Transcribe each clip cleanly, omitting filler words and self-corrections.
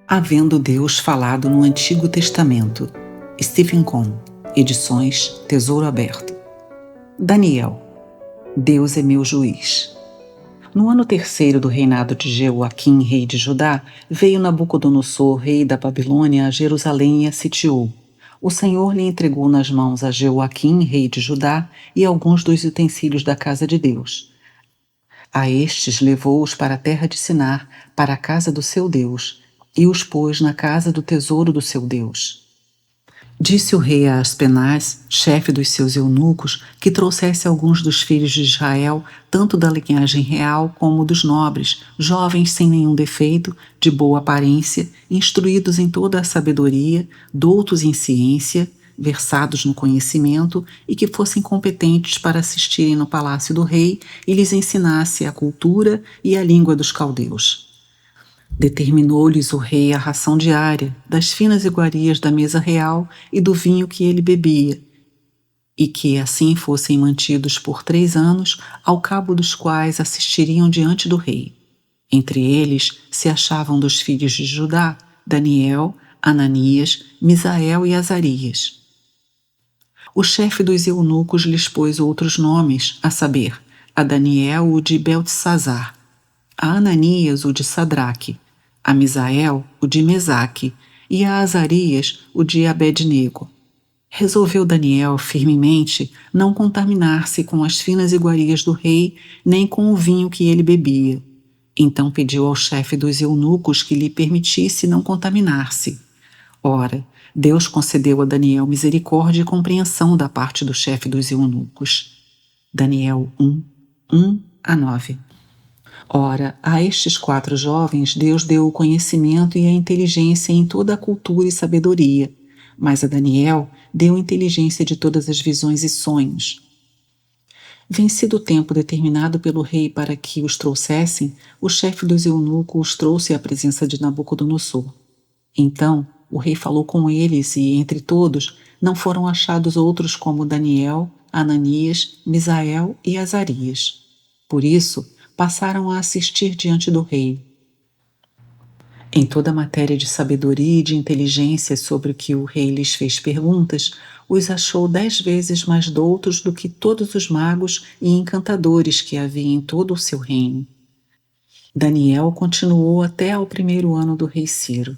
Havendo Deus falado no Antigo Testamento. Stephen Cohn, Edições Tesouro Aberto. Daniel. Deus é meu juiz. No ano terceiro do reinado de Jeoaquim, rei de Judá, veio Nabucodonosor, rei da Babilônia, a Jerusalém e a sitiou. O Senhor lhe entregou nas mãos a Jeoaquim, rei de Judá, e alguns dos utensílios da casa de Deus. A estes levou-os para a terra de Sinar, para a casa do seu Deus, e os pôs na casa do tesouro do seu Deus. Disse o rei a Aspenaz, chefe dos seus eunucos, que trouxesse alguns dos filhos de Israel, tanto da linhagem real como dos nobres, jovens sem nenhum defeito, de boa aparência, instruídos em toda a sabedoria, doutos em ciência, versados no conhecimento e que fossem competentes para assistirem no palácio do rei e lhes ensinasse a cultura e a língua dos caldeus. Determinou-lhes o rei a ração diária, das finas iguarias da mesa real e do vinho que ele bebia, e que assim fossem mantidos por 3 anos, ao cabo dos quais assistiriam diante do rei. Entre eles se achavam dos filhos de Judá, Daniel, Ananias, Misael e Azarias. O chefe dos eunucos lhes pôs outros nomes, a saber, a Daniel o de Beltesazar, a Ananias o de Sadraque, a Misael o de Mesaque e a Azarias o de Abednego. Resolveu Daniel firmemente não contaminar-se com as finas iguarias do rei, nem com o vinho que ele bebia. Então pediu ao chefe dos eunucos que lhe permitisse não contaminar-se. Ora, Deus concedeu a Daniel misericórdia e compreensão da parte do chefe dos eunucos. Daniel 1, 1-9. Ora, a estes 4 jovens Deus deu o conhecimento e a inteligência em toda a cultura e sabedoria, mas a Daniel deu inteligência de todas as visões e sonhos. Vencido o tempo determinado pelo rei para que os trouxessem, o chefe dos eunucos os trouxe à presença de Nabucodonosor. Então o rei falou com eles e, entre todos, não foram achados outros como Daniel, Ananias, Misael e Azarias. Por isso, passaram a assistir diante do rei. Em toda a matéria de sabedoria e de inteligência sobre o que o rei lhes fez perguntas, os achou 10 vezes mais doutos do que todos os magos e encantadores que havia em todo o seu reino. Daniel continuou até ao 1º ano do rei Ciro.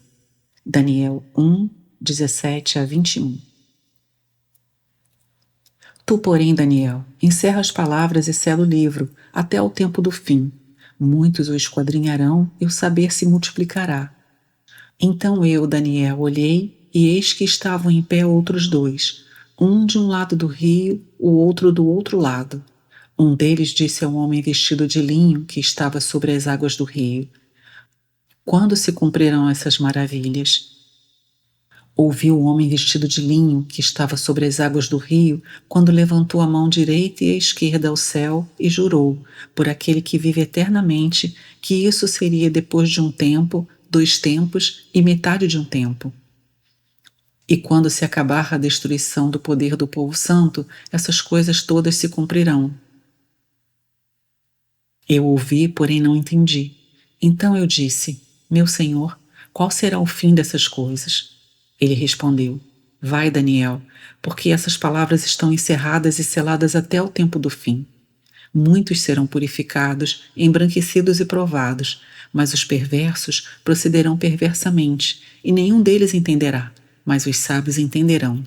Daniel 1, 17-21. Tu, porém, Daniel, encerra as palavras e sela o livro, até ao tempo do fim. Muitos o esquadrinharão e o saber se multiplicará. Então eu, Daniel, olhei, e eis que estavam em pé outros 2, um de um lado do rio, o outro do outro lado. Um deles disse ao homem vestido de linho que estava sobre as águas do rio: Quando se cumprirão essas maravilhas? Ouvi o homem vestido de linho que estava sobre as águas do rio, quando levantou a mão direita e a esquerda ao céu e jurou, por aquele que vive eternamente, que isso seria depois de um tempo, 2 tempos e metade de um tempo. E quando se acabar a destruição do poder do povo santo, essas coisas todas se cumprirão. Eu ouvi, porém não entendi. Então eu disse: Meu Senhor, qual será o fim dessas coisas? Ele respondeu: Vai, Daniel, porque essas palavras estão encerradas e seladas até o tempo do fim. Muitos serão purificados, embranquecidos e provados, mas os perversos procederão perversamente, e nenhum deles entenderá, mas os sábios entenderão.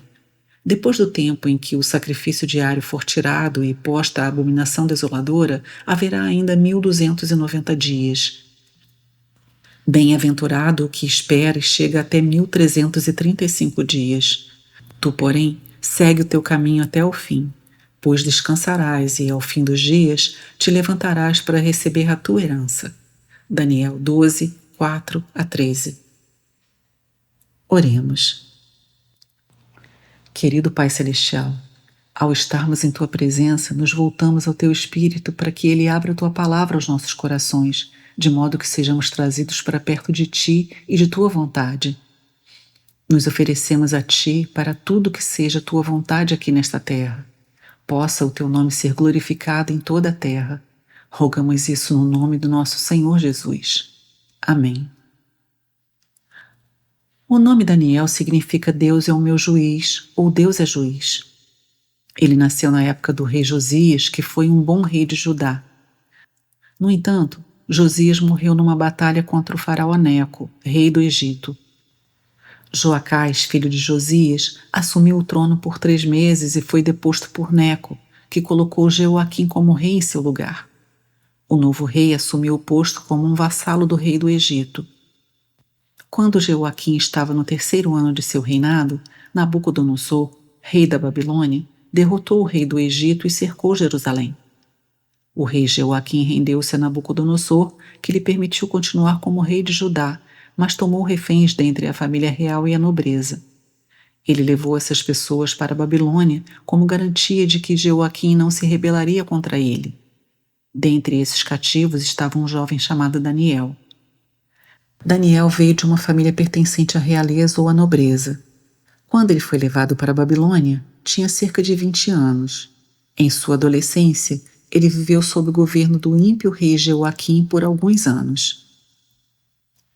Depois do tempo em que o sacrifício diário for tirado e posta a abominação desoladora, haverá ainda 1290 dias. Bem-aventurado o que espera e chega até 1335 dias. Tu, porém, segue o teu caminho até o fim, pois descansarás e, ao fim dos dias, te levantarás para receber a tua herança. Daniel 12, 4-13. Oremos. Querido Pai Celestial, ao estarmos em Tua presença, nos voltamos ao Teu Espírito para que Ele abra a Tua palavra aos nossos corações, de modo que sejamos trazidos para perto de Ti e de Tua vontade. Nos oferecemos a Ti para tudo que seja Tua vontade aqui nesta terra. Possa o Teu nome ser glorificado em toda a terra. Rogamos isso no nome do nosso Senhor Jesus. Amém. O nome Daniel significa Deus é o meu juiz ou Deus é juiz. Ele nasceu na época do rei Josias, que foi um bom rei de Judá. No entanto, Josias morreu numa batalha contra o faraó Neco, rei do Egito. Joacás, filho de Josias, assumiu o trono por 3 meses e foi deposto por Neco, que colocou Jeoaquim como rei em seu lugar. O novo rei assumiu o posto como um vassalo do rei do Egito. Quando Jeoaquim estava no 3º ano de seu reinado, Nabucodonosor, rei da Babilônia, derrotou o rei do Egito e cercou Jerusalém. O rei Jeoaquim rendeu-se a Nabucodonosor, que lhe permitiu continuar como rei de Judá, mas tomou reféns dentre a família real e a nobreza. Ele levou essas pessoas para a Babilônia como garantia de que Jeoaquim não se rebelaria contra ele. Dentre esses cativos estava um jovem chamado Daniel. Daniel veio de uma família pertencente à realeza ou à nobreza. Quando ele foi levado para a Babilônia, tinha cerca de 20 anos. Em sua adolescência, ele viveu sob o governo do ímpio rei Jeoaquim por alguns anos.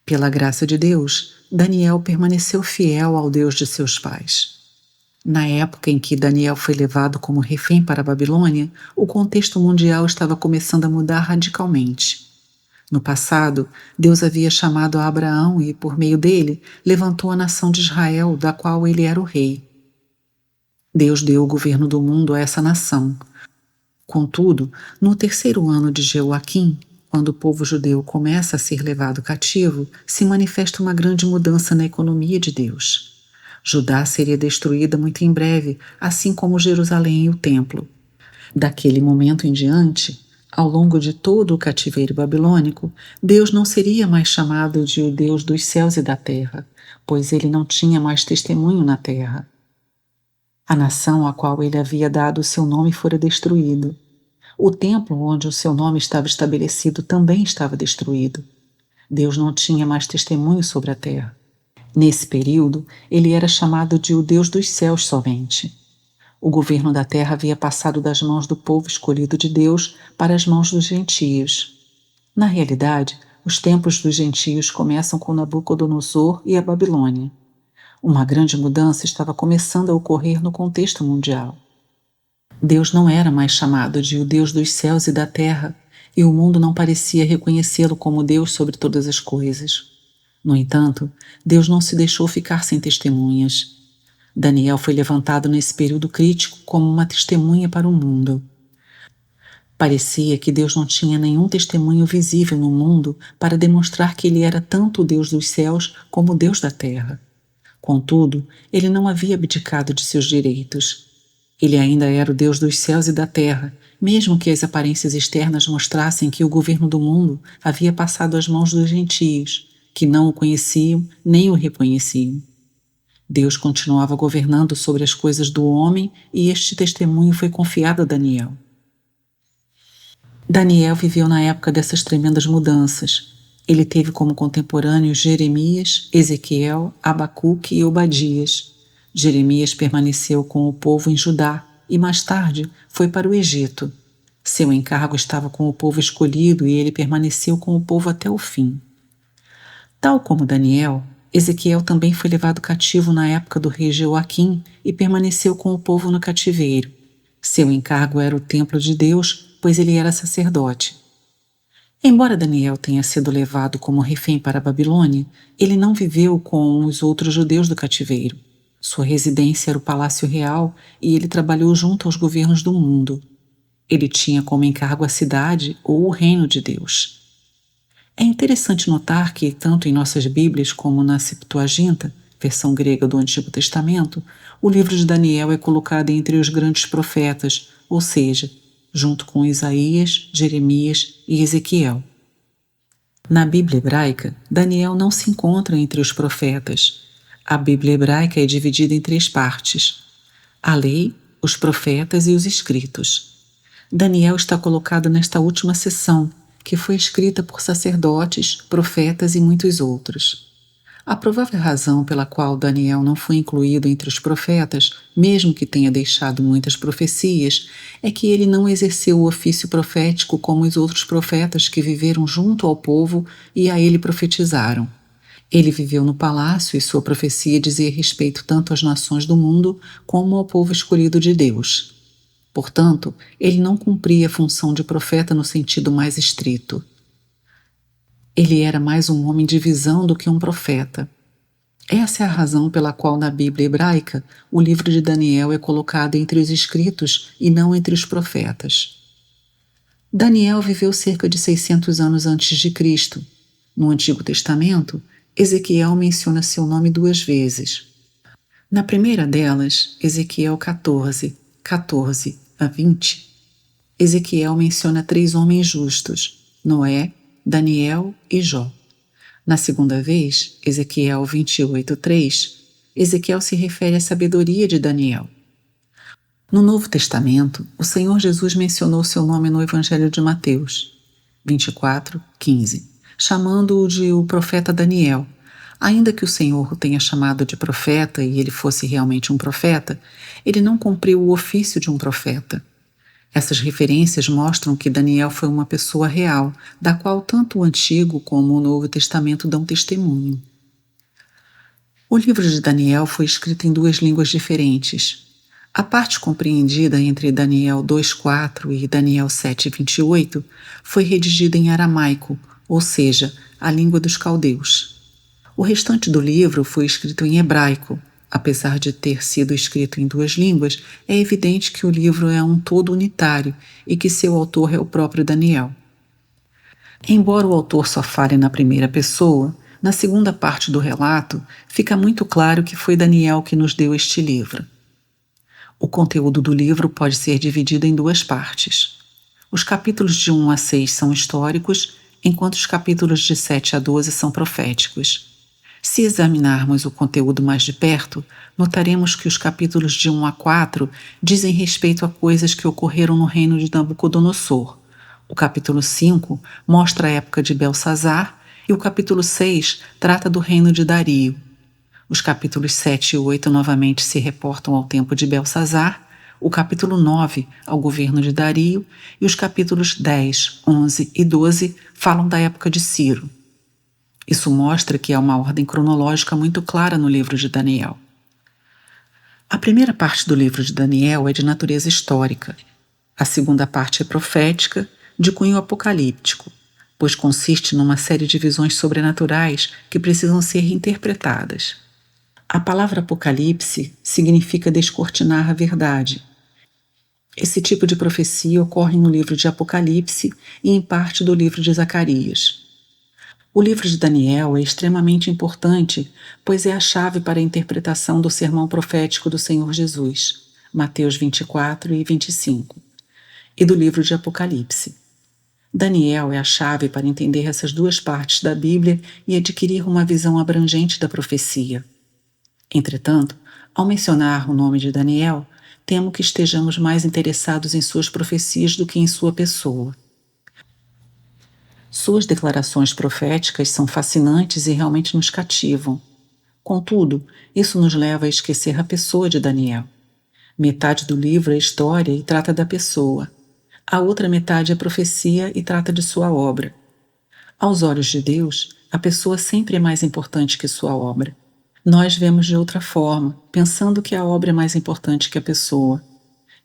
Pela graça de Deus, Daniel permaneceu fiel ao Deus de seus pais. Na época em que Daniel foi levado como refém para a Babilônia, o contexto mundial estava começando a mudar radicalmente. No passado, Deus havia chamado a Abraão e, por meio dele, levantou a nação de Israel, da qual ele era o rei. Deus deu o governo do mundo a essa nação. Contudo, no 3º ano de Jeoaquim, quando o povo judeu começa a ser levado cativo, se manifesta uma grande mudança na economia de Deus. Judá seria destruída muito em breve, assim como Jerusalém e o templo. Daquele momento em diante, ao longo de todo o cativeiro babilônico, Deus não seria mais chamado de o Deus dos céus e da terra, pois ele não tinha mais testemunho na terra. A nação a qual ele havia dado o seu nome fora destruído. O templo onde o seu nome estava estabelecido também estava destruído. Deus não tinha mais testemunho sobre a terra. Nesse período, ele era chamado de o Deus dos céus somente. O governo da terra havia passado das mãos do povo escolhido de Deus para as mãos dos gentios. Na realidade, os tempos dos gentios começam com Nabucodonosor e a Babilônia. Uma grande mudança estava começando a ocorrer no contexto mundial. Deus não era mais chamado de o Deus dos céus e da terra, e o mundo não parecia reconhecê-lo como Deus sobre todas as coisas. No entanto, Deus não se deixou ficar sem testemunhas. Daniel foi levantado nesse período crítico como uma testemunha para o mundo. Parecia que Deus não tinha nenhum testemunho visível no mundo para demonstrar que ele era tanto o Deus dos céus como o Deus da terra. Contudo, ele não havia abdicado de seus direitos. Ele ainda era o Deus dos céus e da terra, mesmo que as aparências externas mostrassem que o governo do mundo havia passado às mãos dos gentios, que não o conheciam nem o reconheciam. Deus continuava governando sobre as coisas do homem e este testemunho foi confiado a Daniel. Daniel viveu na época dessas tremendas mudanças. Ele teve como contemporâneos Jeremias, Ezequiel, Abacuque e Obadias. Jeremias permaneceu com o povo em Judá e mais tarde foi para o Egito. Seu encargo estava com o povo escolhido e ele permaneceu com o povo até o fim. Tal como Daniel, Ezequiel também foi levado cativo na época do rei Jeoaquim e permaneceu com o povo no cativeiro. Seu encargo era o templo de Deus, pois ele era sacerdote. Embora Daniel tenha sido levado como refém para a Babilônia, ele não viveu com os outros judeus do cativeiro. Sua residência era o Palácio Real e ele trabalhou junto aos governos do mundo. Ele tinha como encargo a cidade ou o reino de Deus. É interessante notar que, tanto em nossas Bíblias como na Septuaginta, versão grega do Antigo Testamento, o livro de Daniel é colocado entre os grandes profetas, ou seja, junto com Isaías, Jeremias e Ezequiel. Na Bíblia hebraica, Daniel não se encontra entre os profetas. A Bíblia hebraica é dividida em 3 partes: a lei, os profetas e os escritos. Daniel está colocado nesta última seção, que foi escrita por sacerdotes, profetas e muitos outros. A provável razão pela qual Daniel não foi incluído entre os profetas, mesmo que tenha deixado muitas profecias, é que ele não exerceu o ofício profético como os outros profetas que viveram junto ao povo e a ele profetizaram. Ele viveu no palácio e sua profecia dizia respeito tanto às nações do mundo como ao povo escolhido de Deus. Portanto, ele não cumpria a função de profeta no sentido mais estrito. Ele era mais um homem de visão do que um profeta. Essa é a razão pela qual na Bíblia hebraica o livro de Daniel é colocado entre os escritos e não entre os profetas. Daniel viveu cerca de 600 anos antes de Cristo. No Antigo Testamento, Ezequiel menciona seu nome 2 vezes. Na primeira delas, Ezequiel 14, 14 a 20, Ezequiel menciona 3 homens justos, Noé, Daniel e Jó. Na segunda vez, Ezequiel 28, 3, Ezequiel se refere à sabedoria de Daniel. No Novo Testamento, o Senhor Jesus mencionou seu nome no Evangelho de Mateus, 24, 15, chamando-o de o profeta Daniel. Ainda que o Senhor o tenha chamado de profeta e ele fosse realmente um profeta, ele não cumpriu o ofício de um profeta. Essas referências mostram que Daniel foi uma pessoa real, da qual tanto o Antigo como o Novo Testamento dão testemunho. O livro de Daniel foi escrito em 2 línguas diferentes. A parte compreendida entre Daniel 2:4 e Daniel 7:28 foi redigida em aramaico, ou seja, a língua dos caldeus. O restante do livro foi escrito em hebraico. Apesar de ter sido escrito em 2 línguas, é evidente que o livro é um todo unitário e que seu autor é o próprio Daniel. Embora o autor só fale na primeira pessoa, na segunda parte do relato fica muito claro que foi Daniel que nos deu este livro. O conteúdo do livro pode ser dividido em 2 partes. Os capítulos de 1 a 6 são históricos, enquanto os capítulos de 7 a 12 são proféticos. Se examinarmos o conteúdo mais de perto, notaremos que os capítulos de 1 a 4 dizem respeito a coisas que ocorreram no reino de Nabucodonosor. O capítulo 5 mostra a época de Belsazar e o capítulo 6 trata do reino de Dario. Os capítulos 7 e 8 novamente se reportam ao tempo de Belsazar, o capítulo 9 ao governo de Dario e os capítulos 10, 11 e 12 falam da época de Ciro. Isso mostra que há uma ordem cronológica muito clara no livro de Daniel. A primeira parte do livro de Daniel é de natureza histórica. A segunda parte é profética, de cunho apocalíptico, pois consiste numa série de visões sobrenaturais que precisam ser interpretadas. A palavra apocalipse significa descortinar a verdade. Esse tipo de profecia ocorre no livro de Apocalipse e em parte do livro de Zacarias. O livro de Daniel é extremamente importante, pois é a chave para a interpretação do sermão profético do Senhor Jesus, Mateus 24 e 25, e do livro de Apocalipse. Daniel é a chave para entender essas 2 partes da Bíblia e adquirir uma visão abrangente da profecia. Entretanto, ao mencionar o nome de Daniel, temo que estejamos mais interessados em suas profecias do que em sua pessoa. Suas declarações proféticas são fascinantes e realmente nos cativam. Contudo, isso nos leva a esquecer a pessoa de Daniel. Metade do livro é história e trata da pessoa. A outra metade é profecia e trata de sua obra. Aos olhos de Deus, a pessoa sempre é mais importante que sua obra. Nós vemos de outra forma, pensando que a obra é mais importante que a pessoa.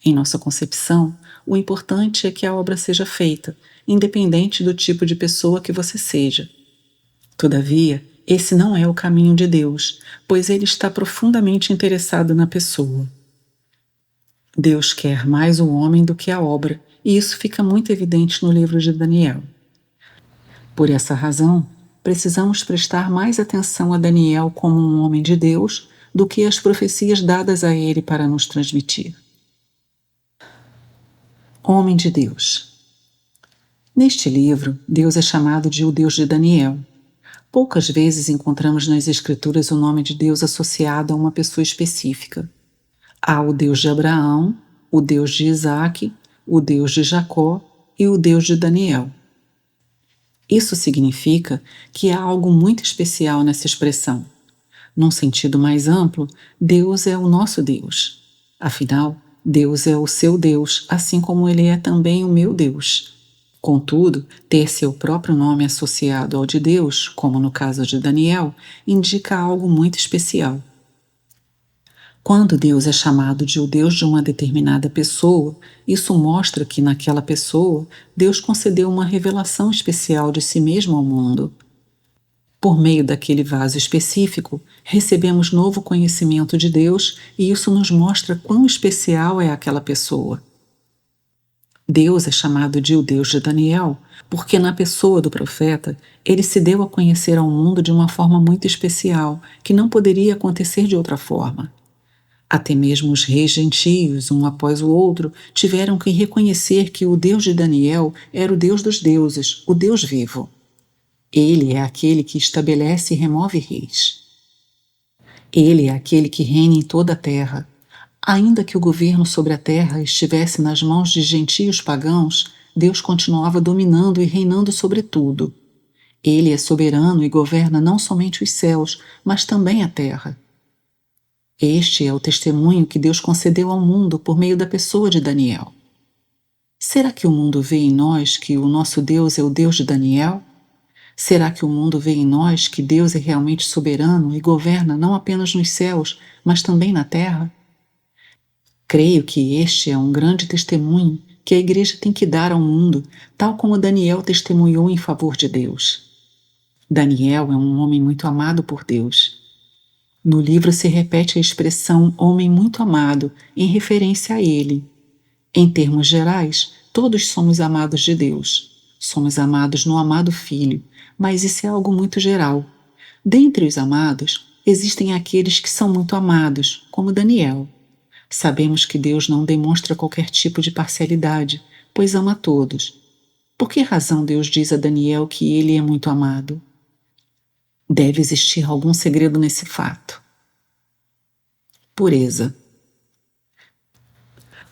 Em nossa concepção, o importante é que a obra seja feita, independente do tipo de pessoa que você seja. Todavia, esse não é o caminho de Deus, pois Ele está profundamente interessado na pessoa. Deus quer mais o homem do que a obra, e isso fica muito evidente no livro de Daniel. Por essa razão, precisamos prestar mais atenção a Daniel como um homem de Deus do que as profecias dadas a ele para nos transmitir. Homem de Deus. Neste livro, Deus é chamado de o Deus de Daniel. Poucas vezes encontramos nas Escrituras o nome de Deus associado a uma pessoa específica. Há o Deus de Abraão, o Deus de Isaque, o Deus de Jacó e o Deus de Daniel. Isso significa que há algo muito especial nessa expressão. Num sentido mais amplo, Deus é o nosso Deus. Afinal, Deus é o seu Deus, assim como Ele é também o meu Deus. Contudo, ter seu próprio nome associado ao de Deus, como no caso de Daniel, indica algo muito especial. Quando Deus é chamado de o Deus de uma determinada pessoa, isso mostra que naquela pessoa Deus concedeu uma revelação especial de si mesmo ao mundo. Por meio daquele vaso específico, recebemos novo conhecimento de Deus e isso nos mostra quão especial é aquela pessoa. Deus é chamado de o Deus de Daniel porque, na pessoa do profeta, ele se deu a conhecer ao mundo de uma forma muito especial, que não poderia acontecer de outra forma. Até mesmo os reis gentios, um após o outro, tiveram que reconhecer que o Deus de Daniel era o Deus dos deuses, o Deus vivo. Ele é aquele que estabelece e remove reis. Ele é aquele que reina em toda a terra. Ainda que o governo sobre a terra estivesse nas mãos de gentios pagãos, Deus continuava dominando e reinando sobre tudo. Ele é soberano e governa não somente os céus, mas também a terra. Este é o testemunho que Deus concedeu ao mundo por meio da pessoa de Daniel. Será que o mundo vê em nós que o nosso Deus é o Deus de Daniel? Será que o mundo vê em nós que Deus é realmente soberano e governa não apenas nos céus, mas também na terra? Creio que este é um grande testemunho que a Igreja tem que dar ao mundo, tal como Daniel testemunhou em favor de Deus. Daniel é um homem muito amado por Deus. No livro se repete a expressão homem muito amado em referência a ele. Em termos gerais, todos somos amados de Deus. Somos amados no amado Filho, mas isso é algo muito geral. Dentre os amados, existem aqueles que são muito amados, como Daniel. Sabemos que Deus não demonstra qualquer tipo de parcialidade, pois ama a todos. Por que razão Deus diz a Daniel que ele é muito amado? Deve existir algum segredo nesse fato. Pureza.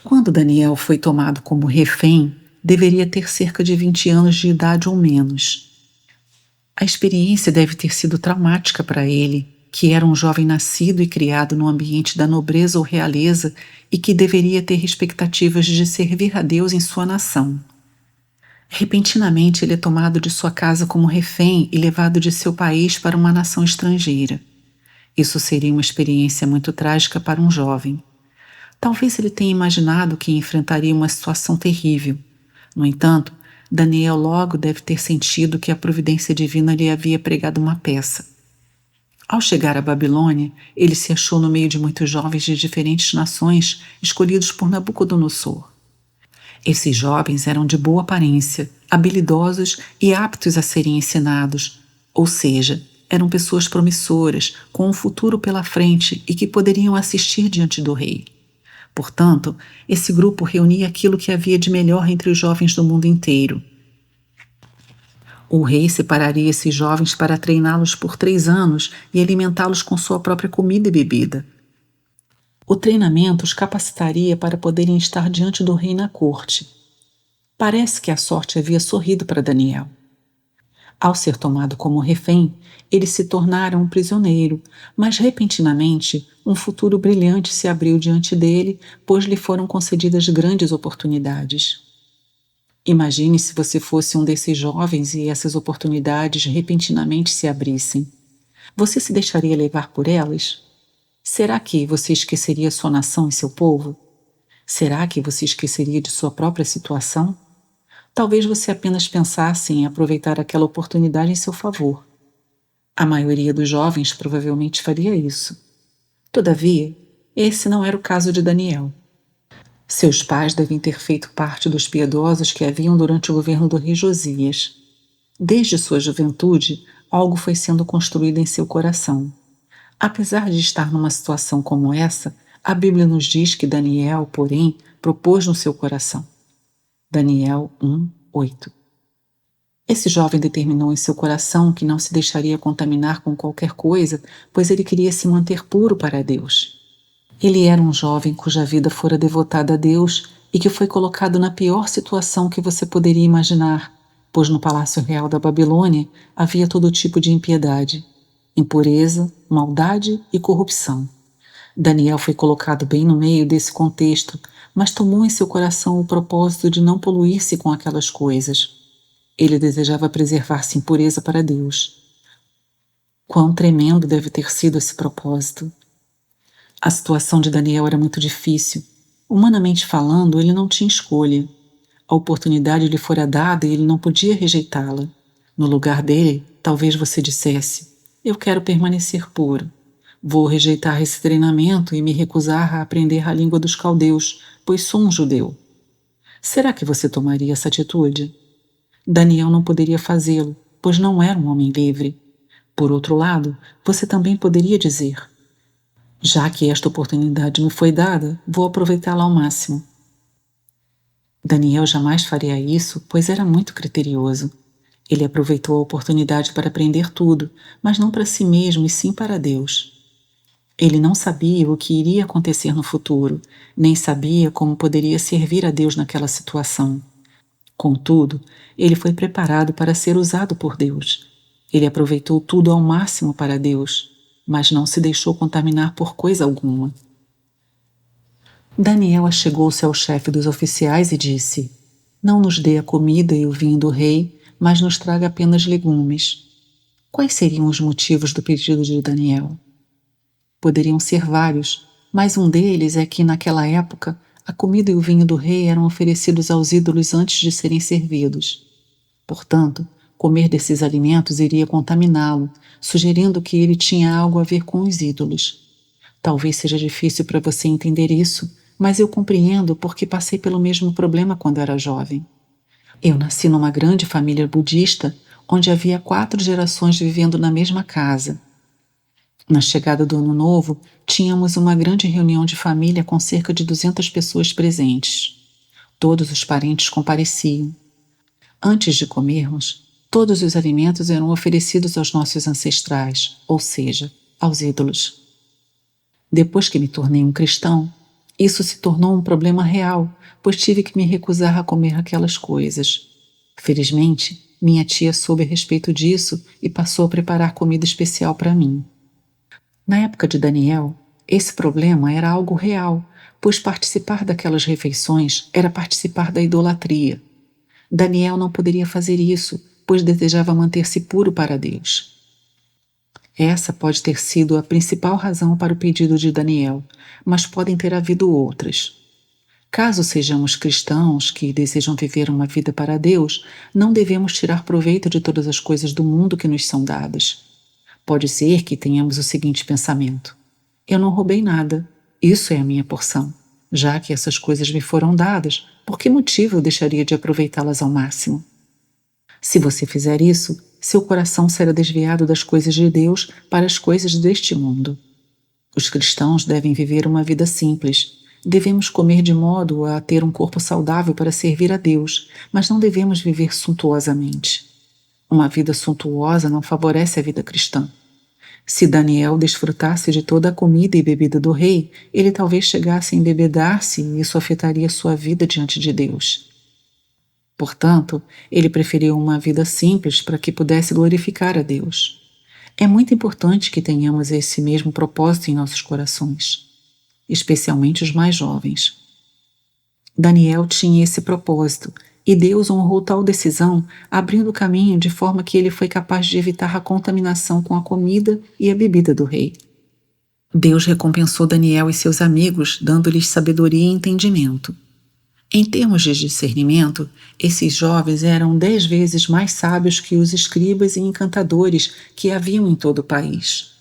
Quando Daniel foi tomado como refém, deveria ter cerca de 20 anos de idade ou menos. A experiência deve ter sido traumática para ele, que era um jovem nascido e criado no ambiente da nobreza ou realeza e que deveria ter expectativas de servir a Deus em sua nação. Repentinamente ele é tomado de sua casa como refém e levado de seu país para uma nação estrangeira. Isso seria uma experiência muito trágica para um jovem. Talvez ele tenha imaginado que enfrentaria uma situação terrível. No entanto, Daniel logo deve ter sentido que a providência divina lhe havia pregado uma peça. Ao chegar à Babilônia, ele se achou no meio de muitos jovens de diferentes nações escolhidos por Nabucodonosor. Esses jovens eram de boa aparência, habilidosos e aptos a serem ensinados, ou seja, eram pessoas promissoras, com um futuro pela frente e que poderiam assistir diante do rei. Portanto, esse grupo reunia aquilo que havia de melhor entre os jovens do mundo inteiro. O rei separaria esses jovens para treiná-los por 3 anos e alimentá-los com sua própria comida e bebida. O treinamento os capacitaria para poderem estar diante do rei na corte. Parece que a sorte havia sorrido para Daniel. Ao ser tomado como refém, ele se tornara um prisioneiro, mas repentinamente um futuro brilhante se abriu diante dele, pois lhe foram concedidas grandes oportunidades. Imagine se você fosse um desses jovens e essas oportunidades repentinamente se abrissem. Você se deixaria levar por elas? Será que você esqueceria sua nação e seu povo? Será que você esqueceria de sua própria situação? Talvez você apenas pensasse em aproveitar aquela oportunidade em seu favor. A maioria dos jovens provavelmente faria isso. Todavia, esse não era o caso de Daniel. Seus pais devem ter feito parte dos piedosos que haviam durante o governo do rei Josias. Desde sua juventude, algo foi sendo construído em seu coração. Apesar de estar numa situação como essa, a Bíblia nos diz que Daniel, porém, propôs no seu coração. Daniel 1:8. Esse jovem determinou em seu coração que não se deixaria contaminar com qualquer coisa, pois ele queria se manter puro para Deus. Ele era um jovem cuja vida fora devotada a Deus e que foi colocado na pior situação que você poderia imaginar, pois no palácio real da Babilônia havia todo tipo de impiedade, impureza, maldade e corrupção. Daniel foi colocado bem no meio desse contexto, mas tomou em seu coração o propósito de não poluir-se com aquelas coisas. Ele desejava preservar-se em pureza para Deus. Quão tremendo deve ter sido esse propósito! A situação de Daniel era muito difícil. Humanamente falando, ele não tinha escolha. A oportunidade lhe fora dada e ele não podia rejeitá-la. No lugar dele, talvez você dissesse: eu quero permanecer puro. Vou rejeitar esse treinamento e me recusar a aprender a língua dos caldeus, pois sou um judeu. Será que você tomaria essa atitude? Daniel não poderia fazê-lo, pois não era um homem livre. Por outro lado, você também poderia dizer: já que esta oportunidade me foi dada, vou aproveitá-la ao máximo. Daniel jamais faria isso, pois era muito criterioso. Ele aproveitou a oportunidade para aprender tudo, mas não para si mesmo e sim para Deus. Ele não sabia o que iria acontecer no futuro, nem sabia como poderia servir a Deus naquela situação. Contudo, ele foi preparado para ser usado por Deus. Ele aproveitou tudo ao máximo para Deus, mas não se deixou contaminar por coisa alguma. Daniel achegou-se ao chefe dos oficiais e disse: não nos dê a comida e o vinho do rei, mas nos traga apenas legumes. Quais seriam os motivos do pedido de Daniel? Poderiam ser vários, mas um deles é que, naquela época, a comida e o vinho do rei eram oferecidos aos ídolos antes de serem servidos. Portanto, comer desses alimentos iria contaminá-lo, sugerindo que ele tinha algo a ver com os ídolos. Talvez seja difícil para você entender isso, mas eu compreendo porque passei pelo mesmo problema quando era jovem. Eu nasci numa grande família budista, onde havia 4 gerações vivendo na mesma casa. Na chegada do Ano Novo, tínhamos uma grande reunião de família com cerca de 200 pessoas presentes. Todos os parentes compareciam. Antes de comermos, todos os alimentos eram oferecidos aos nossos ancestrais, ou seja, aos ídolos. Depois que me tornei um cristão, isso se tornou um problema real, pois tive que me recusar a comer aquelas coisas. Felizmente, minha tia soube a respeito disso e passou a preparar comida especial para mim. Na época de Daniel, esse problema era algo real, pois participar daquelas refeições era participar da idolatria. Daniel não poderia fazer isso, pois desejava manter-se puro para Deus. Essa pode ter sido a principal razão para o pedido de Daniel, mas podem ter havido outras. Caso sejamos cristãos que desejam viver uma vida para Deus, não devemos tirar proveito de todas as coisas do mundo que nos são dadas. Pode ser que tenhamos o seguinte pensamento: eu não roubei nada, isso é a minha porção. Já que essas coisas me foram dadas, por que motivo eu deixaria de aproveitá-las ao máximo? Se você fizer isso, seu coração será desviado das coisas de Deus para as coisas deste mundo. Os cristãos devem viver uma vida simples. Devemos comer de modo a ter um corpo saudável para servir a Deus, mas não devemos viver suntuosamente. Uma vida suntuosa não favorece a vida cristã. Se Daniel desfrutasse de toda a comida e bebida do rei, ele talvez chegasse a embebedar-se e isso afetaria sua vida diante de Deus. Portanto, ele preferiu uma vida simples para que pudesse glorificar a Deus. É muito importante que tenhamos esse mesmo propósito em nossos corações, especialmente os mais jovens. Daniel tinha esse propósito e Deus honrou tal decisão, abrindo o caminho de forma que ele foi capaz de evitar a contaminação com a comida e a bebida do rei. Deus recompensou Daniel e seus amigos, dando-lhes sabedoria e entendimento. Em termos de discernimento, esses jovens eram 10 vezes mais sábios que os escribas e encantadores que haviam em todo o país.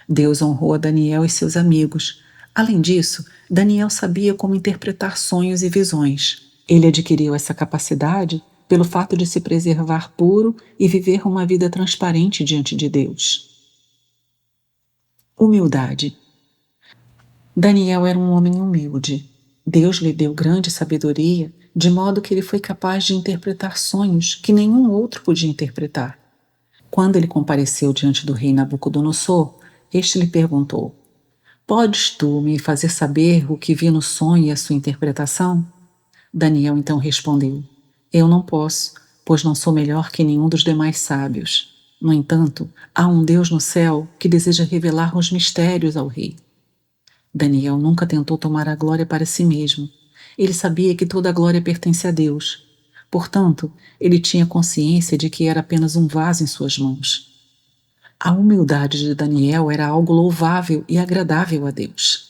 Deus honrou a Daniel e seus amigos. Além disso, Daniel sabia como interpretar sonhos e visões. Ele adquiriu essa capacidade pelo fato de se preservar puro e viver uma vida transparente diante de Deus. Humildade. Daniel era um homem humilde. Deus lhe deu grande sabedoria, de modo que ele foi capaz de interpretar sonhos que nenhum outro podia interpretar. Quando ele compareceu diante do rei Nabucodonosor, este lhe perguntou: podes tu me fazer saber o que vi no sonho e a sua interpretação? Daniel então respondeu: eu não posso, pois não sou melhor que nenhum dos demais sábios. No entanto, há um Deus no céu que deseja revelar os mistérios ao rei. Daniel nunca tentou tomar a glória para si mesmo. Ele sabia que toda a glória pertence a Deus. Portanto, ele tinha consciência de que era apenas um vaso em suas mãos. A humildade de Daniel era algo louvável e agradável a Deus.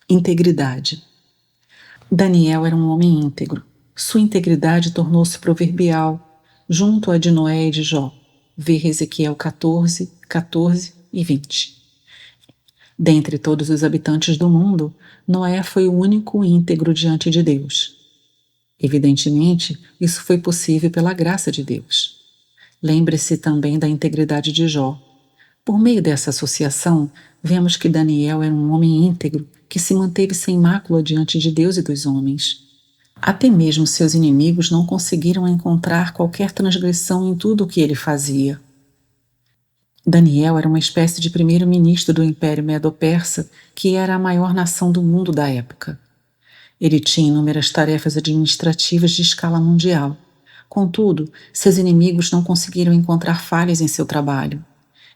Integridade. Daniel era um homem íntegro. Sua integridade tornou-se proverbial, junto à de Noé e de Jó. Ver Ezequiel 14, 14 e 20. Dentre todos os habitantes do mundo, Noé foi o único íntegro diante de Deus. Evidentemente, isso foi possível pela graça de Deus. Lembre-se também da integridade de Jó. Por meio dessa associação, vemos que Daniel era um homem íntegro que se manteve sem mácula diante de Deus e dos homens. Até mesmo seus inimigos não conseguiram encontrar qualquer transgressão em tudo o que ele fazia. Daniel era uma espécie de primeiro-ministro do Império Medo-Persa, que era a maior nação do mundo da época. Ele tinha inúmeras tarefas administrativas de escala mundial. Contudo, seus inimigos não conseguiram encontrar falhas em seu trabalho.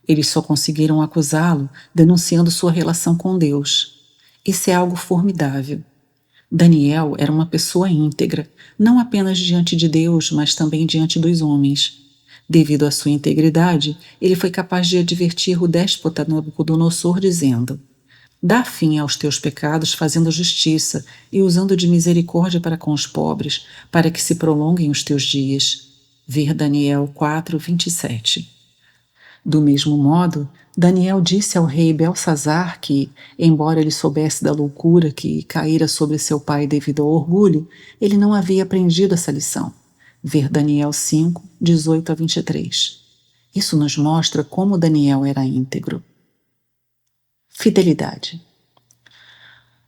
Eles só conseguiram acusá-lo, denunciando sua relação com Deus. Isso é algo formidável. Daniel era uma pessoa íntegra, não apenas diante de Deus, mas também diante dos homens. Devido à sua integridade, ele foi capaz de advertir o déspota Nabucodonosor, dizendo: dá fim aos teus pecados, fazendo justiça e usando de misericórdia para com os pobres, para que se prolonguem os teus dias. Ver Daniel 4, 27. Do mesmo modo, Daniel disse ao rei Belsazar que, embora ele soubesse da loucura que caíra sobre seu pai devido ao orgulho, ele não havia aprendido essa lição. Ver Daniel 5, 18 a 23. Isso nos mostra como Daniel era íntegro. Fidelidade.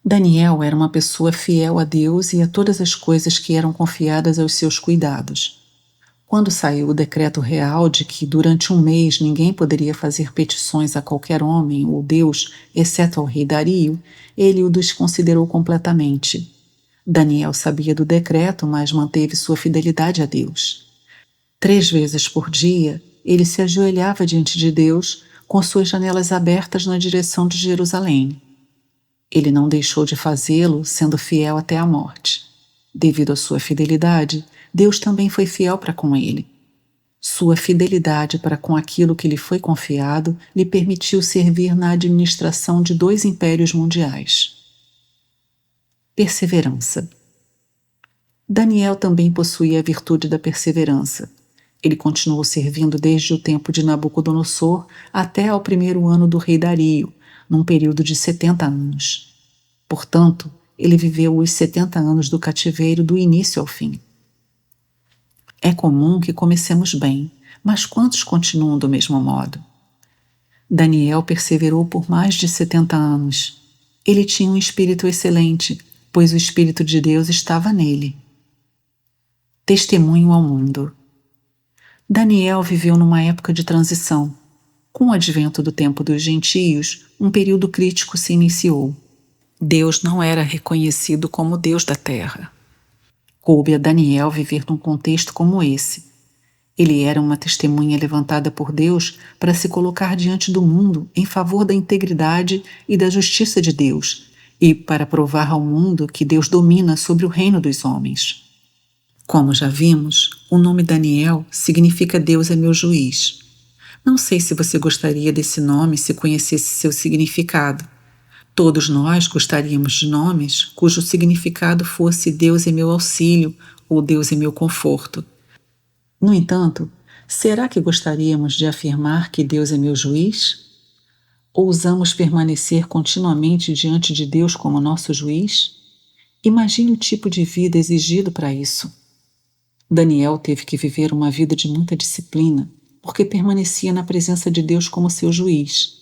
Daniel era uma pessoa fiel a Deus e a todas as coisas que eram confiadas aos seus cuidados. Quando saiu o decreto real de que durante um mês ninguém poderia fazer petições a qualquer homem ou Deus, exceto ao rei Dario, ele o desconsiderou completamente. Daniel sabia do decreto, mas manteve sua fidelidade a Deus. 3 vezes por dia, ele se ajoelhava diante de Deus, com suas janelas abertas na direção de Jerusalém. Ele não deixou de fazê-lo, sendo fiel até a morte. Devido à sua fidelidade, Deus também foi fiel para com ele. Sua fidelidade para com aquilo que lhe foi confiado lhe permitiu servir na administração de 2 impérios mundiais. Perseverança. Daniel também possuía a virtude da perseverança. Ele continuou servindo desde o tempo de Nabucodonosor até ao 1º ano do rei Dario, num período de 70 anos. Portanto, ele viveu os 70 anos do cativeiro do início ao fim. É comum que comecemos bem, mas quantos continuam do mesmo modo? Daniel perseverou por mais de 70 anos. Ele tinha um espírito excelente, pois o Espírito de Deus estava nele. Testemunho ao mundo. Daniel viveu numa época de transição. Com o advento do tempo dos gentios, um período crítico se iniciou. Deus não era reconhecido como Deus da terra. Coube a Daniel viver num contexto como esse. Ele era uma testemunha levantada por Deus para se colocar diante do mundo em favor da integridade e da justiça de Deus e para provar ao mundo que Deus domina sobre o reino dos homens. Como já vimos, o nome Daniel significa Deus é meu juiz. Não sei se você gostaria desse nome se conhecesse seu significado. Todos nós gostaríamos de nomes cujo significado fosse Deus é meu auxílio ou Deus é meu conforto. No entanto, será que gostaríamos de afirmar que Deus é meu juiz? Ousamos permanecer continuamente diante de Deus como nosso juiz? Imagine o tipo de vida exigido para isso. Daniel teve que viver uma vida de muita disciplina, porque permanecia na presença de Deus como seu juiz.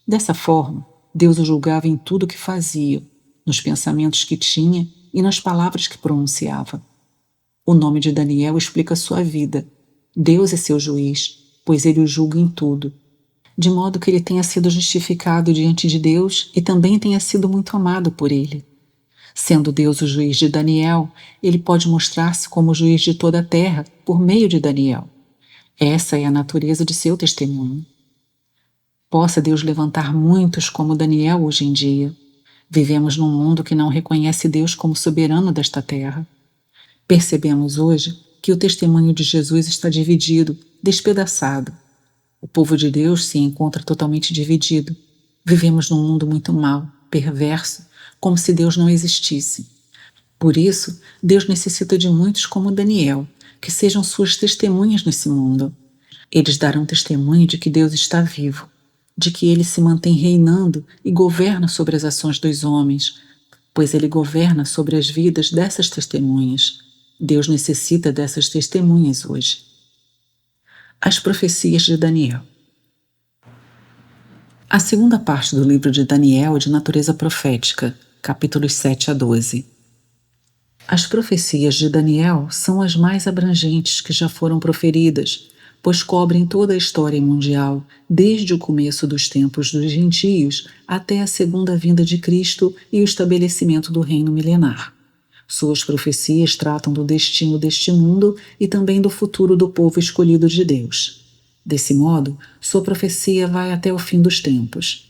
Dessa forma, Deus o julgava em tudo o que fazia, nos pensamentos que tinha e nas palavras que pronunciava. O nome de Daniel explica sua vida. Deus é seu juiz, pois ele o julga em tudo, de modo que ele tenha sido justificado diante de Deus e também tenha sido muito amado por ele. Sendo Deus o juiz de Daniel, ele pode mostrar-se como o juiz de toda a terra por meio de Daniel. Essa é a natureza de seu testemunho. Possa Deus levantar muitos como Daniel hoje em dia. Vivemos num mundo que não reconhece Deus como soberano desta terra. Percebemos hoje que o testemunho de Jesus está dividido, despedaçado. O povo de Deus se encontra totalmente dividido. Vivemos num mundo muito mau, perverso, como se Deus não existisse. Por isso, Deus necessita de muitos como Daniel, que sejam suas testemunhas nesse mundo. Eles darão testemunho de que Deus está vivo, de que Ele se mantém reinando e governa sobre as ações dos homens, pois Ele governa sobre as vidas dessas testemunhas. Deus necessita dessas testemunhas hoje. As profecias de Daniel. A segunda parte do livro de Daniel é de natureza profética, capítulos 7 a 12. As profecias de Daniel são as mais abrangentes que já foram proferidas, pois cobrem toda a história mundial, desde o começo dos tempos dos gentios até a segunda vinda de Cristo e o estabelecimento do reino milenar. Suas profecias tratam do destino deste mundo e também do futuro do povo escolhido de Deus. Desse modo, sua profecia vai até o fim dos tempos.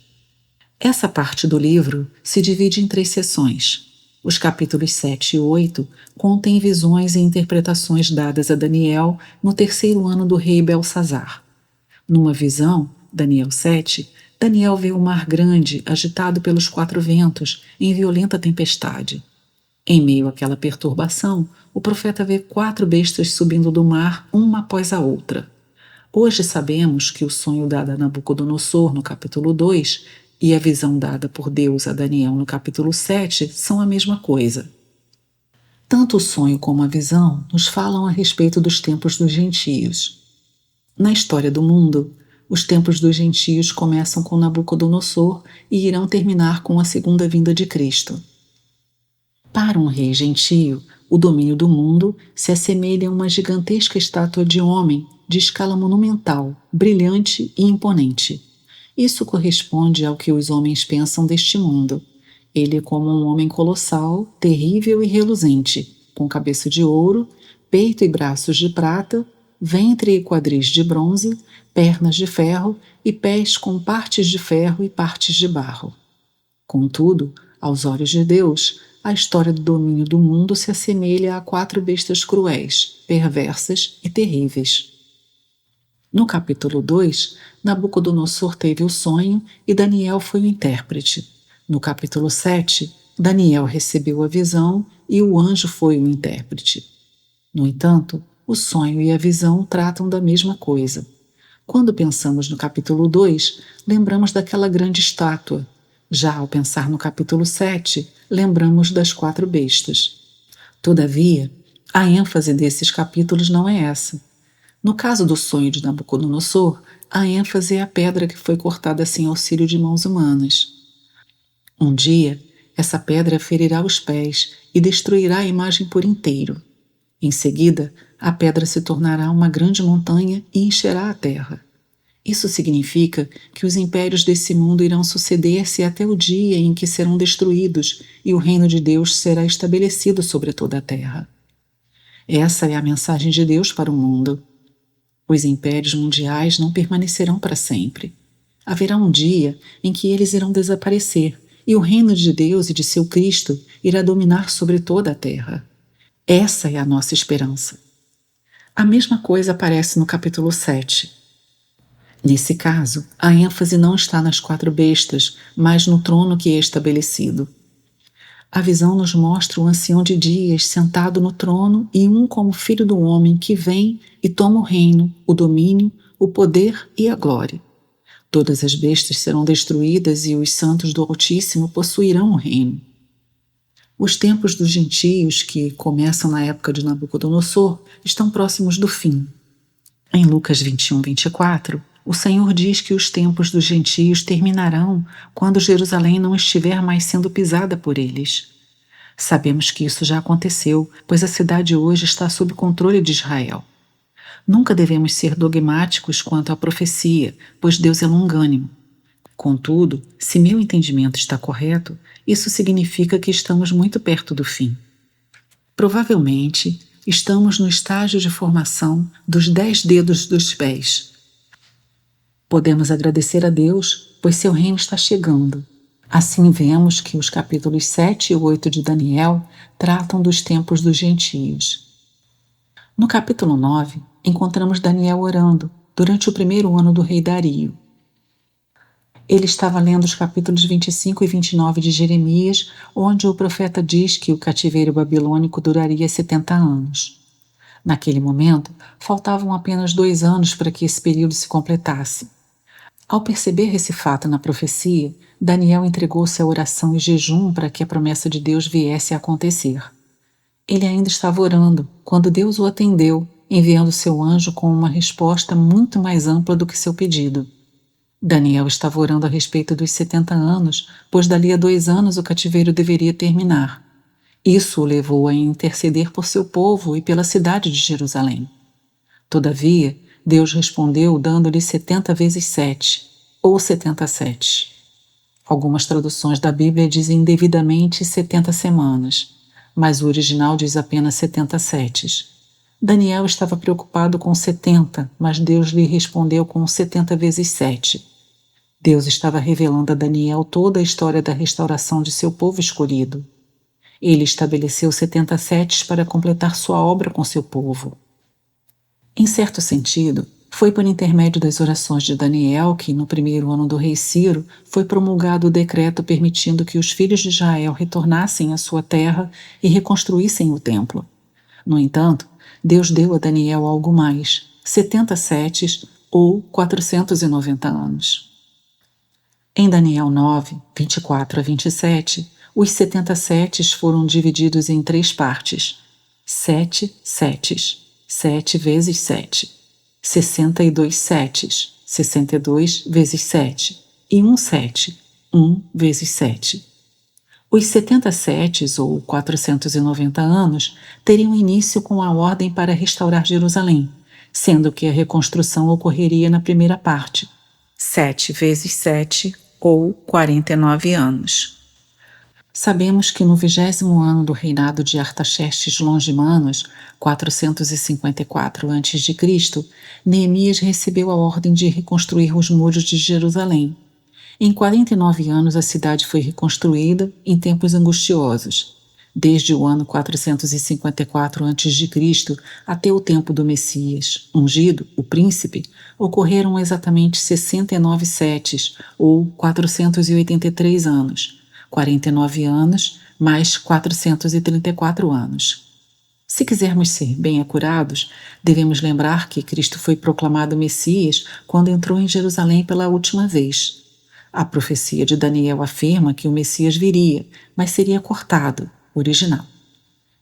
Essa parte do livro se divide em 3 seções. Os capítulos 7 e 8 contêm visões e interpretações dadas a Daniel no 3º ano do rei Belsazar. Numa visão, Daniel 7, Daniel vê o mar grande agitado pelos 4 ventos em violenta tempestade. Em meio àquela perturbação, o profeta vê 4 bestas subindo do mar, uma após a outra. Hoje sabemos que o sonho dado a Nabucodonosor no capítulo 2 e a visão dada por Deus a Daniel no capítulo 7 são a mesma coisa. Tanto o sonho como a visão nos falam a respeito dos tempos dos gentios. Na história do mundo, os tempos dos gentios começam com Nabucodonosor e irão terminar com a segunda vinda de Cristo. Para um rei gentio, o domínio do mundo se assemelha a uma gigantesca estátua de homem de escala monumental, brilhante e imponente. Isso corresponde ao que os homens pensam deste mundo. Ele é como um homem colossal, terrível e reluzente, com cabeça de ouro, peito e braços de prata, ventre e quadris de bronze, pernas de ferro e pés com partes de ferro e partes de barro. Contudo, aos olhos de Deus, a história do domínio do mundo se assemelha a 4 bestas cruéis, perversas e terríveis. No capítulo 2, Nabucodonosor teve o sonho e Daniel foi o intérprete. No capítulo 7, Daniel recebeu a visão e o anjo foi o intérprete. No entanto, o sonho e a visão tratam da mesma coisa. Quando pensamos no capítulo 2, lembramos daquela grande estátua. Já ao pensar no capítulo 7, lembramos das 4 bestas. Todavia, a ênfase desses capítulos não é essa. No caso do sonho de Nabucodonosor, a ênfase é a pedra que foi cortada sem auxílio de mãos humanas. Um dia, essa pedra ferirá os pés e destruirá a imagem por inteiro. Em seguida, a pedra se tornará uma grande montanha e encherá a terra. Isso significa que os impérios desse mundo irão suceder-se até o dia em que serão destruídos e o reino de Deus será estabelecido sobre toda a terra. Essa é a mensagem de Deus para o mundo. Os impérios mundiais não permanecerão para sempre. Haverá um dia em que eles irão desaparecer e o reino de Deus e de seu Cristo irá dominar sobre toda a terra. Essa é a nossa esperança. A mesma coisa aparece no capítulo 7. Nesse caso, a ênfase não está nas 4 bestas, mas no trono que é estabelecido. A visão nos mostra o ancião de dias sentado no trono e um como filho do homem que vem e toma o reino, o domínio, o poder e a glória. Todas as bestas serão destruídas e os santos do Altíssimo possuirão o reino. Os tempos dos gentios, que começam na época de Nabucodonosor, estão próximos do fim. Em Lucas 21, 24, o Senhor diz que os tempos dos gentios terminarão quando Jerusalém não estiver mais sendo pisada por eles. Sabemos que isso já aconteceu, pois a cidade hoje está sob controle de Israel. Nunca devemos ser dogmáticos quanto à profecia, pois Deus é longânimo. Contudo, se meu entendimento está correto, isso significa que estamos muito perto do fim. Provavelmente, estamos no estágio de formação dos 10 dedos dos pés. Podemos agradecer a Deus, pois seu reino está chegando. Assim vemos que os capítulos 7 e 8 de Daniel tratam dos tempos dos gentios. No capítulo 9, encontramos Daniel orando durante o primeiro ano do rei Dario. Ele estava lendo os capítulos 25 e 29 de Jeremias, onde o profeta diz que o cativeiro babilônico duraria 70 anos. Naquele momento, faltavam apenas 2 anos para que esse período se completasse. Ao perceber esse fato na profecia, Daniel entregou-se à oração e jejum para que a promessa de Deus viesse a acontecer. Ele ainda estava orando quando Deus o atendeu, enviando seu anjo com uma resposta muito mais ampla do que seu pedido. Daniel estava orando a respeito dos 70 anos, pois dali a 2 anos o cativeiro deveria terminar. Isso o levou a interceder por seu povo e pela cidade de Jerusalém. Todavia, Deus respondeu dando-lhe 70 vezes 7, ou 77. Algumas traduções da Bíblia dizem devidamente 70 semanas, mas o original diz apenas 77. Daniel estava preocupado com 70, mas Deus lhe respondeu com 70 vezes 7. Deus estava revelando a Daniel toda a história da restauração de seu povo escolhido. Ele estabeleceu 70 setes para completar sua obra com seu povo. Em certo sentido, foi por intermédio das orações de Daniel que, no primeiro ano do rei Ciro, foi promulgado o decreto permitindo que os filhos de Israel retornassem à sua terra e reconstruíssem o templo. No entanto, Deus deu a Daniel algo mais, 70 setes ou 490 anos. Em Daniel 9, 24 a 27, os 70 setes foram divididos em 3 partes: 7 setes, 7 vezes 7, 62 setes, 62 vezes 7, e 1 sete, 1 vezes 7. Os 70 setes, ou 490 anos, teriam início com a ordem para restaurar Jerusalém, sendo que a reconstrução ocorreria na primeira parte, 7 vezes 7, ou 49 anos. Sabemos que no 20º ano do reinado de Artaxerxes Longimanus, 454 a.C., Neemias recebeu a ordem de reconstruir os muros de Jerusalém. Em 49 anos a cidade foi reconstruída em tempos angustiosos. Desde o ano 454 a.C. até o tempo do Messias, ungido, o príncipe, ocorreram exatamente 69 setes, ou 483 anos, 49 anos mais 434 anos. Se quisermos ser bem acurados, devemos lembrar que Cristo foi proclamado Messias quando entrou em Jerusalém pela última vez. A profecia de Daniel afirma que o Messias viria, mas seria cortado, original.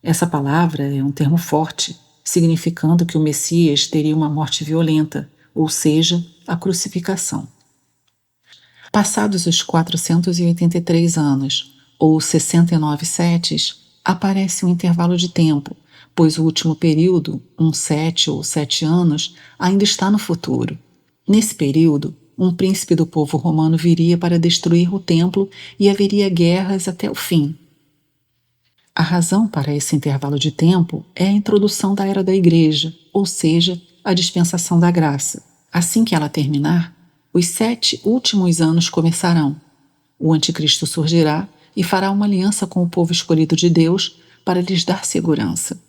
Essa palavra é um termo forte, significando que o Messias teria uma morte violenta, ou seja, a crucificação. Passados os 483 anos, ou 69 setes, aparece um intervalo de tempo, pois o último período, 1 sete ou 7 anos, ainda está no futuro. Nesse período, um príncipe do povo romano viria para destruir o templo e haveria guerras até o fim. A razão para esse intervalo de tempo é a introdução da Era da Igreja, ou seja, a dispensação da graça. Assim que ela terminar, os 7 últimos anos começarão. O anticristo surgirá e fará uma aliança com o povo escolhido de Deus para lhes dar segurança.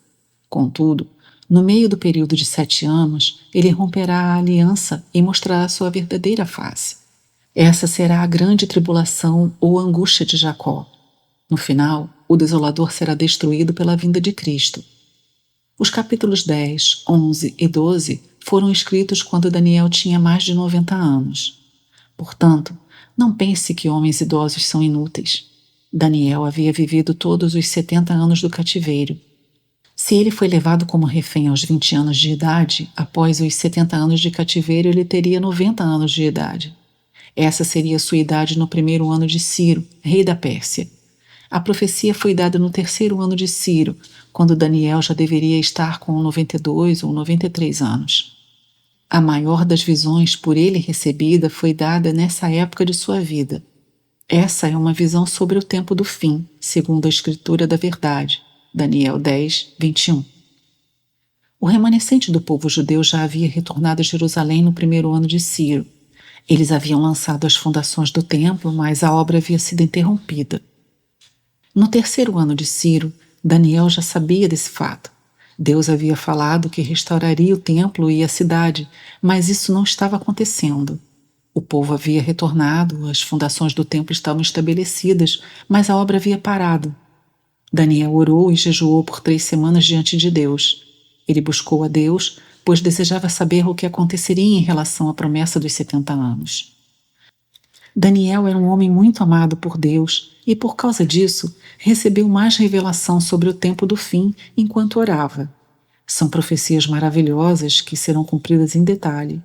Contudo, no meio do período de 7 anos, ele romperá a aliança e mostrará sua verdadeira face. Essa será a grande tribulação ou angústia de Jacó. No final, o desolador será destruído pela vinda de Cristo. Os capítulos 10, 11 e 12 foram escritos quando Daniel tinha mais de 90 anos. Portanto, não pense que homens idosos são inúteis. Daniel havia vivido todos os 70 anos do cativeiro. Se ele foi levado como refém aos 20 anos de idade, após os 70 anos de cativeiro ele teria 90 anos de idade. Essa seria sua idade no primeiro ano de Ciro, rei da Pérsia. A profecia foi dada no terceiro ano de Ciro, quando Daniel já deveria estar com 92 ou 93 anos. A maior das visões por ele recebida foi dada nessa época de sua vida. Essa é uma visão sobre o tempo do fim, segundo a Escritura da Verdade, Daniel 10, 21. O remanescente do povo judeu já havia retornado a Jerusalém no primeiro ano de Ciro. Eles haviam lançado as fundações do templo, mas a obra havia sido interrompida. No terceiro ano de Ciro, Daniel já sabia desse fato. Deus havia falado que restauraria o templo e a cidade, mas isso não estava acontecendo. O povo havia retornado, as fundações do templo estavam estabelecidas, mas a obra havia parado. Daniel orou e jejuou por 3 semanas diante de Deus. Ele buscou a Deus, pois desejava saber o que aconteceria em relação à promessa dos 70 anos. Daniel era um homem muito amado por Deus e, por causa disso, recebeu mais revelação sobre o tempo do fim enquanto orava. São profecias maravilhosas que serão cumpridas em detalhe.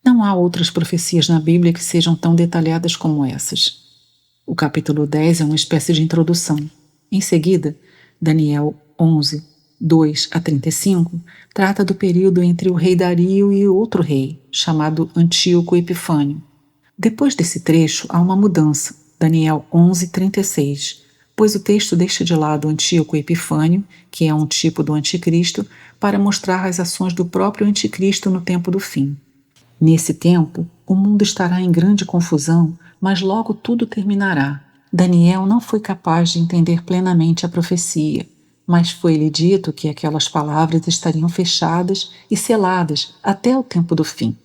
Não há outras profecias na Bíblia que sejam tão detalhadas como essas. O capítulo 10 é uma espécie de introdução. Em seguida, Daniel 11, 2 a 35, trata do período entre o rei Dario e outro rei, chamado Antíoco Epifânio. Depois desse trecho, há uma mudança, Daniel 11, 36, pois o texto deixa de lado Antíoco Epifânio, que é um tipo do anticristo, para mostrar as ações do próprio anticristo no tempo do fim. Nesse tempo, o mundo estará em grande confusão, mas logo tudo terminará. Daniel não foi capaz de entender plenamente a profecia, mas foi-lhe dito que aquelas palavras estariam fechadas e seladas até o tempo do fim.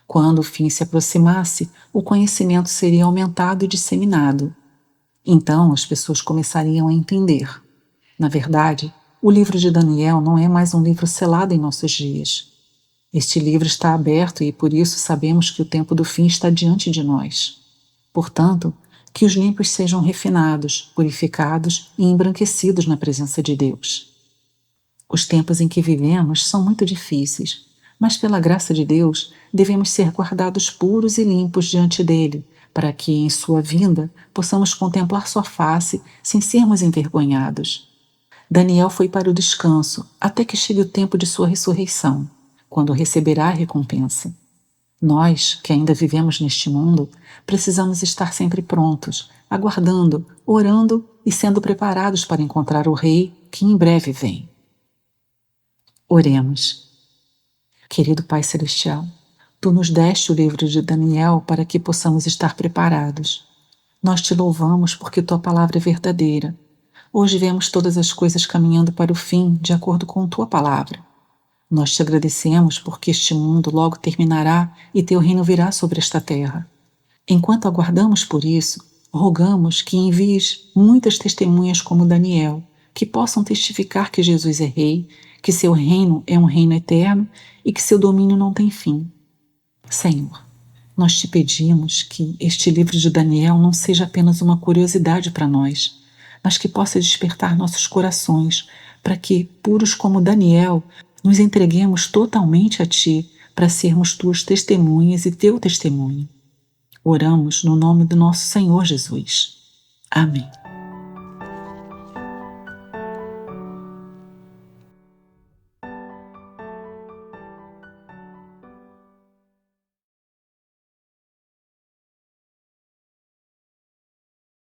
Quando o fim se aproximasse, o conhecimento seria aumentado e disseminado. Então as pessoas começariam a entender. Na verdade, o livro de Daniel não é mais um livro selado em nossos dias. Este livro está aberto e por isso sabemos que o tempo do fim está diante de nós. Portanto, que os limpos sejam refinados, purificados e embranquecidos na presença de Deus. Os tempos em que vivemos são muito difíceis, mas pela graça de Deus devemos ser guardados puros e limpos diante dele, para que, em sua vinda, possamos contemplar sua face sem sermos envergonhados. Daniel foi para o descanso até que chegue o tempo de sua ressurreição, quando receberá a recompensa. Nós, que ainda vivemos neste mundo, precisamos estar sempre prontos, aguardando, orando e sendo preparados para encontrar o Rei que em breve vem. Oremos. Querido Pai Celestial, Tu nos deste o livro de Daniel para que possamos estar preparados. Nós te louvamos porque Tua palavra é verdadeira. Hoje vemos todas as coisas caminhando para o fim de acordo com Tua palavra. Nós te agradecemos porque este mundo logo terminará e Teu reino virá sobre esta terra. Enquanto aguardamos por isso, rogamos que envies muitas testemunhas como Daniel, que possam testificar que Jesus é Rei, que seu reino é um reino eterno e que seu domínio não tem fim. Senhor, nós te pedimos que este livro de Daniel não seja apenas uma curiosidade para nós, mas que possa despertar nossos corações para que, puros como Daniel, nos entreguemos totalmente a Ti para sermos Tuas testemunhas e Teu testemunho. Oramos no nome do nosso Senhor Jesus. Amém.